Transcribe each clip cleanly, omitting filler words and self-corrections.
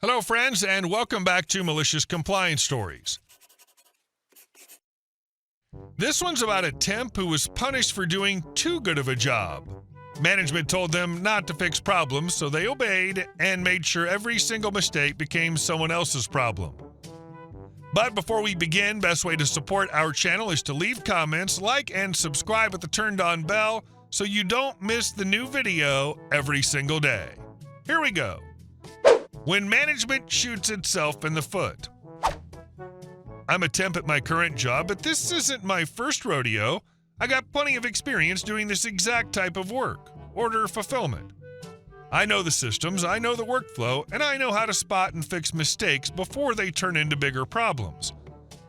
Hello, friends, and welcome back to Malicious Compliance Stories. This one's about a temp who was punished for doing too good of a job. Management told them not to fix problems, so they obeyed and made sure every single mistake became someone else's problem. But before we begin, best way to support our channel is to leave comments, like, and subscribe with the turned-on bell so you don't miss the new video every single day. Here we go. When management shoots itself in the foot. I'm a temp at my current job, but this isn't my first rodeo. I got plenty of experience doing this exact type of work, order fulfillment. I know the systems, I know the workflow, and I know how to spot and fix mistakes before they turn into bigger problems.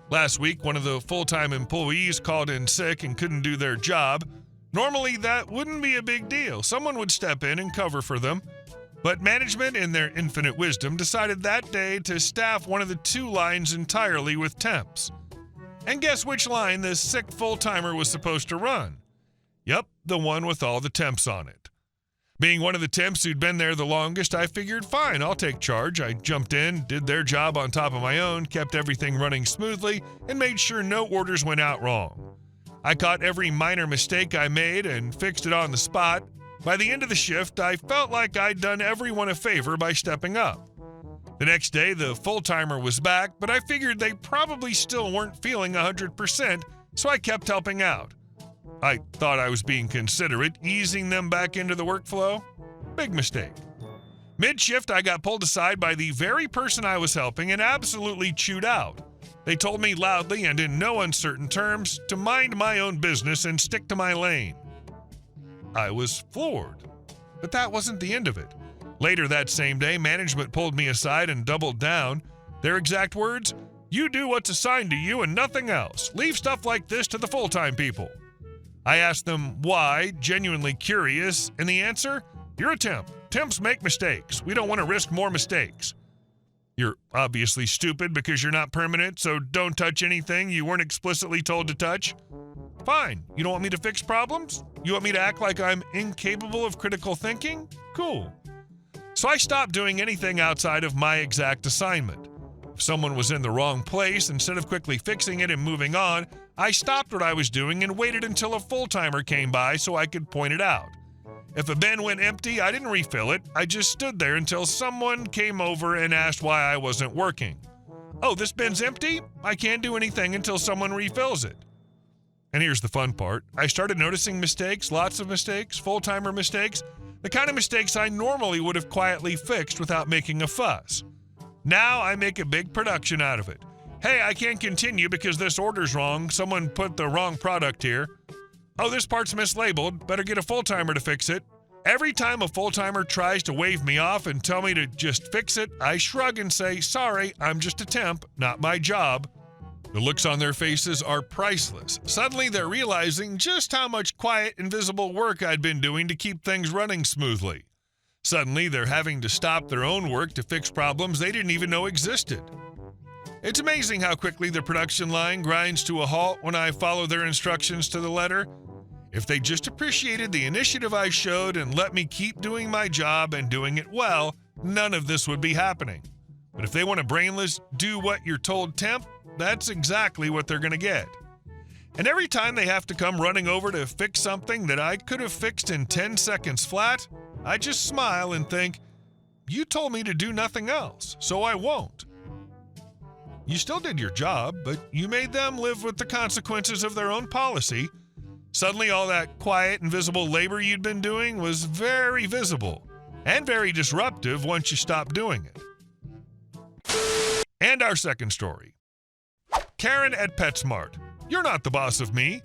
Last week, one of the full-time employees called in sick and couldn't do their job. Normally, that wouldn't be a big deal. Someone would step in and cover for them. But management, in their infinite wisdom, decided that day to staff one of the two lines entirely with temps. And guess which line this sick full-timer was supposed to run? Yep, the one with all the temps on it. Being one of the temps who'd been there the longest, I figured, fine, I'll take charge. I jumped in, did their job on top of my own, kept everything running smoothly, and made sure no orders went out wrong. I caught every minor mistake I made and fixed it on the spot. By the end of the shift, I felt like I'd done everyone a favor by stepping up. The next day, the full-timer was back, but I figured they probably still weren't feeling 100%, so I kept helping out. I thought I was being considerate, easing them back into the workflow. Big mistake. Mid-shift, I got pulled aside by the very person I was helping and absolutely chewed out. They told me loudly and in no uncertain terms to mind my own business and stick to my lane. I was floored, but that wasn't the end of it. Later that same day, management pulled me aside and doubled down. Their exact words, "You do what's assigned to you and nothing else. Leave stuff like this to the full-time people." I asked them why, genuinely curious, and the answer, "You're a temp. Temps make mistakes. We don't want to risk more mistakes." You're obviously stupid because you're not permanent, so don't touch anything you weren't explicitly told to touch. Fine. You don't want me to fix problems? You want me to act like I'm incapable of critical thinking? Cool. So I stopped doing anything outside of my exact assignment. If someone was in the wrong place, instead of quickly fixing it and moving on, I stopped what I was doing and waited until a full-timer came by so I could point it out. If a bin went empty, I didn't refill it. I just stood there until someone came over and asked why I wasn't working. "Oh, this bin's empty? I can't do anything until someone refills it." And here's the fun part. I started noticing mistakes, lots of mistakes, full-timer mistakes, the kind of mistakes I normally would have quietly fixed without making a fuss. Now I make a big production out of it. "Hey, I can't continue because this order's wrong. Someone put the wrong product here. Oh, this part's mislabeled. Better get a full-timer to fix it." Every time a full-timer tries to wave me off and tell me to just fix it, I shrug and say, "Sorry, I'm just a temp, not my job." The looks on their faces are priceless. Suddenly, they're realizing just how much quiet, invisible work I'd been doing to keep things running smoothly. Suddenly, they're having to stop their own work to fix problems they didn't even know existed. It's amazing how quickly the production line grinds to a halt when I follow their instructions to the letter. If they just appreciated the initiative I showed and let me keep doing my job and doing it well, none of this would be happening. But if they want a brainless, do what you're told temp, that's exactly what they're going to get. And every time they have to come running over to fix something that I could have fixed in 10 seconds flat, I just smile and think, "You told me to do nothing else, so I won't." You still did your job, but you made them live with the consequences of their own policy. Suddenly, all that quiet, invisible labor you'd been doing was very visible and very disruptive once you stopped doing it. And our second story. Karen at PetSmart. You're not the boss of me.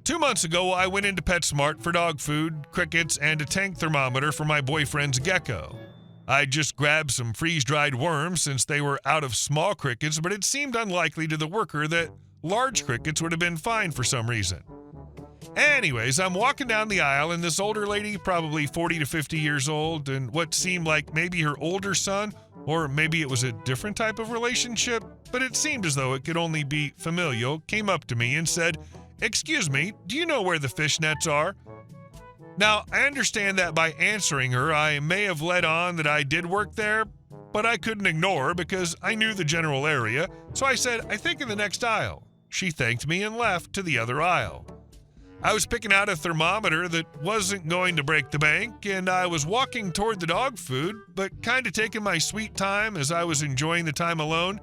2 months ago, I went into PetSmart for dog food, crickets, and a tank thermometer for my boyfriend's gecko. I just grabbed some freeze-dried worms since they were out of small crickets, but it seemed unlikely to the worker that large crickets would have been fine for some reason. Anyways, I'm walking down the aisle, and this older lady, probably 40 to 50 years old, and what seemed like maybe her older son, or maybe it was a different type of relationship, but it seemed as though it could only be familial, came up to me and said, "Excuse me, do you know where the fishnets are?" Now, I understand that by answering her, I may have let on that I did work there, but I couldn't ignore her because I knew the general area, so I said, I think in the next aisle. She thanked me and left to the other aisle. I was picking out a thermometer that wasn't going to break the bank, and I was walking toward the dog food, but kind of taking my sweet time as I was enjoying the time alone.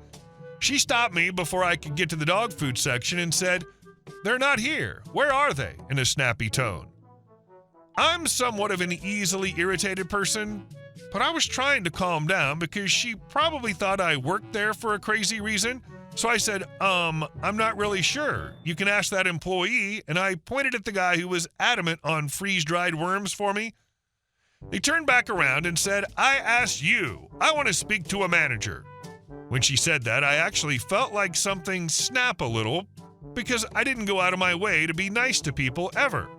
She stopped me before I could get to the dog food section and said, "They're not here. Where are they?" in a snappy tone. I'm somewhat of an easily irritated person, but I was trying to calm down because she probably thought I worked there for a crazy reason. So I said, I'm not really sure. You can ask that employee, and I pointed at the guy who was adamant on freeze-dried worms for me. They turned back around and said, I asked you. I want to speak to a manager. When she said that, I actually felt like something snap a little because I didn't go out of my way to be nice to people ever.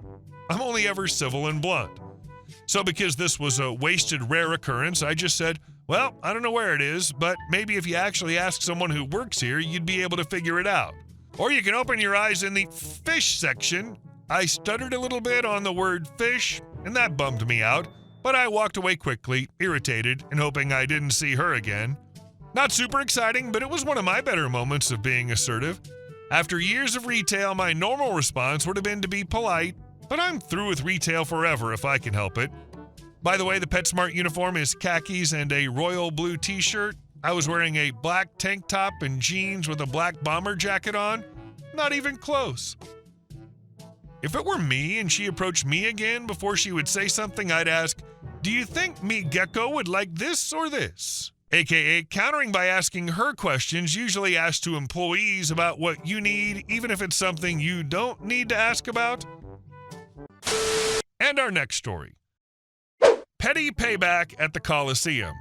I'm only ever civil and blunt. So because this was a wasted rare occurrence, I just said, well, I don't know where it is, but maybe if you actually ask someone who works here, you'd be able to figure it out. Or you can open your eyes in the fish section. I stuttered a little bit on the word fish, and that bummed me out, but I walked away quickly, irritated, and hoping I didn't see her again. Not super exciting, but it was one of my better moments of being assertive. After years of retail, my normal response would have been to be polite, but I'm through with retail forever if I can help it. By the way, the PetSmart uniform is khakis and a royal blue t-shirt. I was wearing a black tank top and jeans with a black bomber jacket on. Not even close. If it were me and she approached me again before she would say something, I'd ask, do you think me gecko would like this or this? AKA countering by asking her questions, usually asked to employees about what you need, even if it's something you don't need to ask about. And our next story. Petty payback at the Colosseum.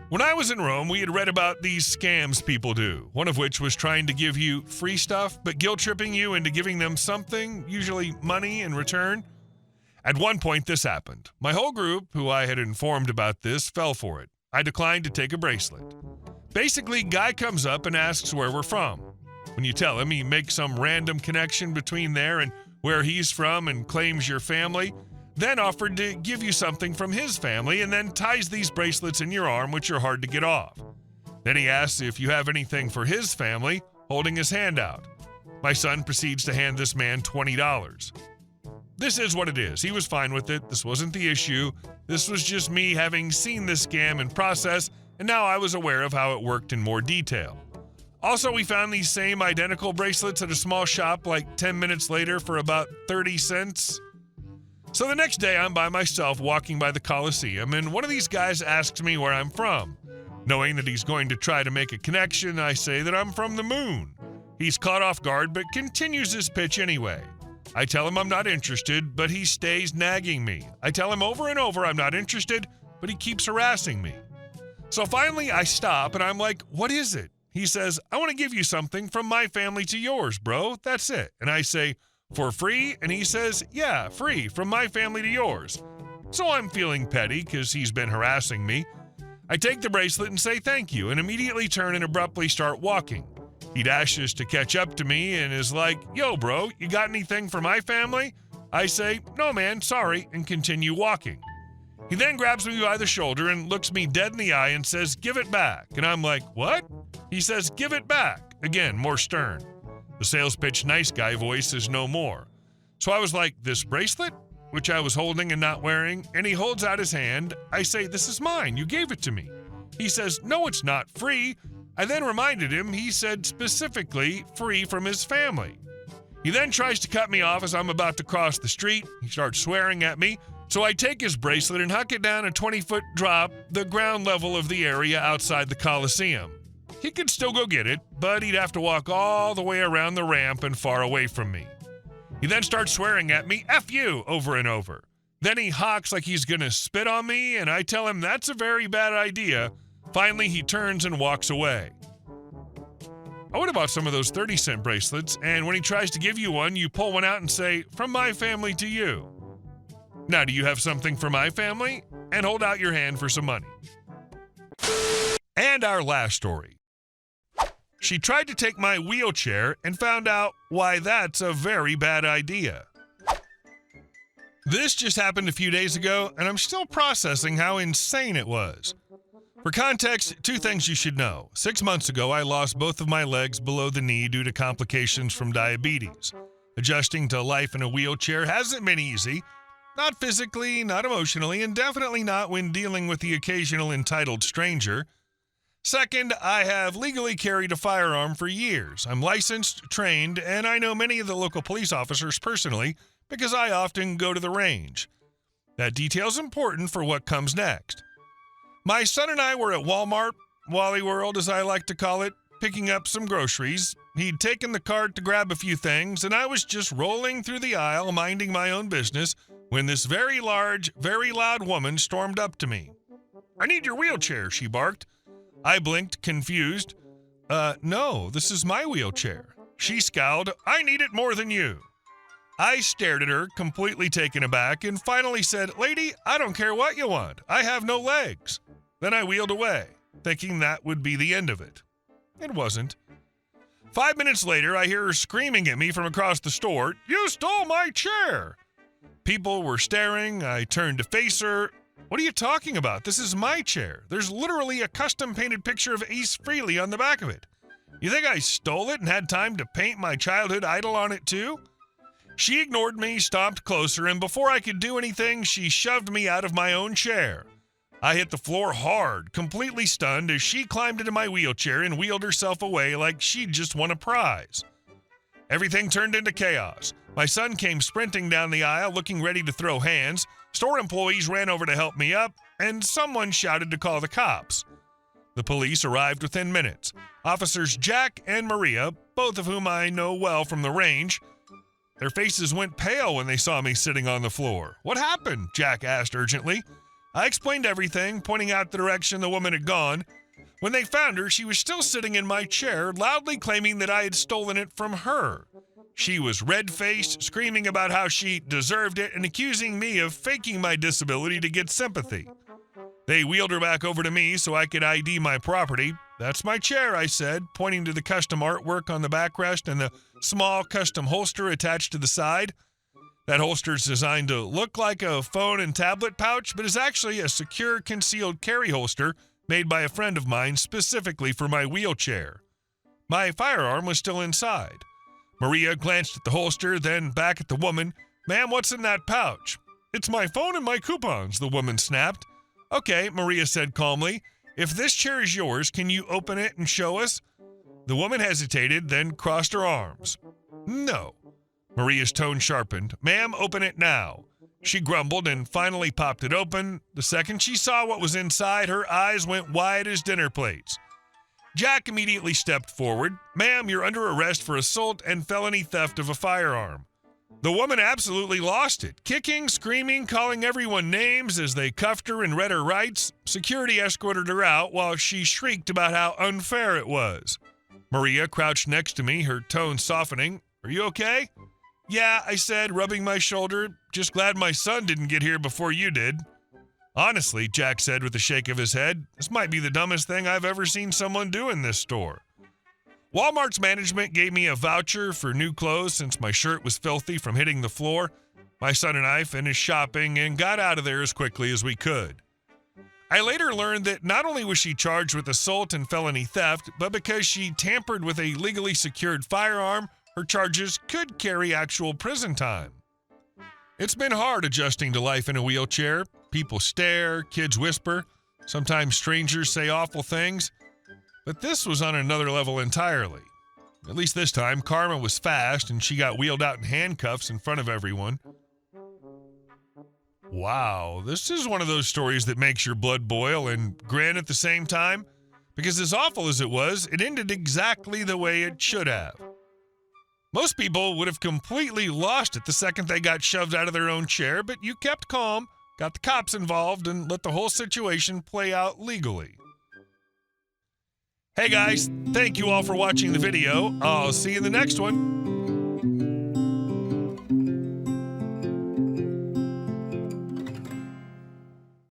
When I was in Rome, we had read about these scams people do, one of which was trying to give you free stuff, but guilt-tripping you into giving them something, usually money, in return. At one point, this happened. My whole group, who I had informed about this, fell for it. I declined to take a bracelet. Basically, guy comes up and asks where we're from. When you tell him, he makes some random connection between there and where he's from and claims your family, then offered to give you something from his family and then ties these bracelets in your arm, which are hard to get off. Then he asks if you have anything for his family, holding his hand out. My son proceeds to hand this man $20. This is what it is. He was fine with it. This wasn't the issue. This was just me having seen this scam in process, and now I was aware of how it worked in more detail. Also, we found these same identical bracelets at a small shop like 10 minutes later for about 30 cents. So the next day, I'm by myself walking by the Colosseum, and one of these guys asks me where I'm from. Knowing that he's going to try to make a connection, I say that I'm from the moon. He's caught off guard, but continues his pitch anyway. I tell him I'm not interested, but he stays nagging me. I tell him over and over I'm not interested, but he keeps harassing me. So finally, I stop, and I'm like, what is it? He says, I want to give you something from my family to yours, bro. That's it. And I say, for free? And he says, yeah, free, from my family to yours. So I'm feeling petty because he's been harassing me. I take the bracelet and say thank you and immediately turn and abruptly start walking. He dashes to catch up to me and is like, yo, bro, you got anything for my family? I say, no, man, sorry, and continue walking. He then grabs me by the shoulder and looks me dead in the eye and says, give it back. And I'm like, what? He says, give it back. Again, more stern. The sales pitch nice guy voice is no more. So I was like, this bracelet? Which I was holding and not wearing, and he holds out his hand. I say, this is mine. You gave it to me. He says, no, it's not free. I then reminded him he said specifically free from his family. He then tries to cut me off as I'm about to cross the street. He starts swearing at me. So I take his bracelet and huck it down a 20-foot drop, the ground level of the area outside the Colosseum. He could still go get it, but he'd have to walk all the way around the ramp and far away from me. He then starts swearing at me, F you, over and over. Then he hawks like he's gonna spit on me, and I tell him that's a very bad idea. Finally, he turns and walks away. I would have bought some of those 30-cent bracelets, and when he tries to give you one, you pull one out and say, from my family to you. Now, do you have something for my family? And hold out your hand for some money. And our last story. She tried to take my wheelchair and found out why that's a very bad idea. This just happened a few days ago, and I'm still processing how insane it was. For context, 2 things you should know. 6 months ago, I lost both of my legs below the knee due to complications from diabetes. Adjusting to life in a wheelchair hasn't been easy. Not physically, not emotionally, and definitely not when dealing with the occasional entitled stranger. Second, I have legally carried a firearm for years. I'm licensed, trained, and I know many of the local police officers personally because I often go to the range. That detail's important for what comes next. My son and I were at Walmart, Wally World as I like to call it, picking up some groceries. He'd taken the cart to grab a few things, and I was just rolling through the aisle, minding my own business, when this very large, very loud woman stormed up to me. "I need your wheelchair," she barked. I blinked, confused. No, this is my wheelchair." She scowled. "I need it more than you." I stared at her, completely taken aback, and finally said, "Lady, I don't care what you want. I have no legs." Then I wheeled away, thinking that would be the end of it. It wasn't. 5 minutes later, I hear her screaming at me from across the store, "You stole my chair!" People were staring. I turned to face her. "What are you talking about? This is my chair. There's literally a custom-painted picture of Ace Frehley on the back of it. You think I stole it and had time to paint my childhood idol on it too?" She ignored me, stomped closer, and before I could do anything, she shoved me out of my own chair. I hit the floor hard, completely stunned, as she climbed into my wheelchair and wheeled herself away like she'd just won a prize. Everything turned into chaos. My son came sprinting down the aisle, looking ready to throw hands. Store employees ran over to help me up, and someone shouted to call the cops. The police arrived within minutes. Officers Jack and Maria, both of whom I know well from the range. Their faces went pale when they saw me sitting on the floor. "What happened?" Jack asked urgently. I explained everything, pointing out the direction the woman had gone. When they found her, she was still sitting in my chair, loudly claiming that I had stolen it from her. She was red-faced, screaming about how she deserved it and accusing me of faking my disability to get sympathy. They wheeled her back over to me so I could ID my property. "That's my chair," I said, pointing to the custom artwork on the backrest and the small custom holster attached to the side. That holster is designed to look like a phone and tablet pouch, but is actually a secure concealed carry holster made by a friend of mine specifically for my wheelchair. My firearm was still inside. Maria glanced at the holster, then back at the woman. "Ma'am, what's in that pouch?" "It's my phone and my coupons," the woman snapped. "Okay," Maria said calmly. "If this chair is yours, can you open it and show us?" The woman hesitated, then crossed her arms. "No." Maria's tone sharpened. "Ma'am, open it now." She grumbled and finally popped it open. The second she saw what was inside, her eyes went wide as dinner plates. Jack immediately stepped forward. "Ma'am, you're under arrest for assault and felony theft of a firearm." The woman absolutely lost it, kicking, screaming, calling everyone names as they cuffed her and read her rights. Security escorted her out while she shrieked about how unfair it was. Maria crouched next to me, her tone softening. "Are you okay?" "Yeah," I said, rubbing my shoulder. "Just glad my son didn't get here before you did." "Honestly," Jack said with a shake of his head, "this might be the dumbest thing I've ever seen someone do in this store." Walmart's management gave me a voucher for new clothes since my shirt was filthy from hitting the floor. My son and I finished shopping and got out of there as quickly as we could. I later learned that not only was she charged with assault and felony theft, but because she tampered with a legally secured firearm, her charges could carry actual prison time. It's been hard adjusting to life in a wheelchair. People stare, kids whisper, sometimes strangers say awful things. But this was on another level entirely. At least this time, Karma was fast and she got wheeled out in handcuffs in front of everyone. Wow, this is one of those stories that makes your blood boil and grin at the same time, because as awful as it was, it ended exactly the way it should have. Most people would have completely lost it the second they got shoved out of their own chair, but you kept calm, got the cops involved, and let the whole situation play out legally. Hey guys, thank you all for watching the video. I'll see you in the next one.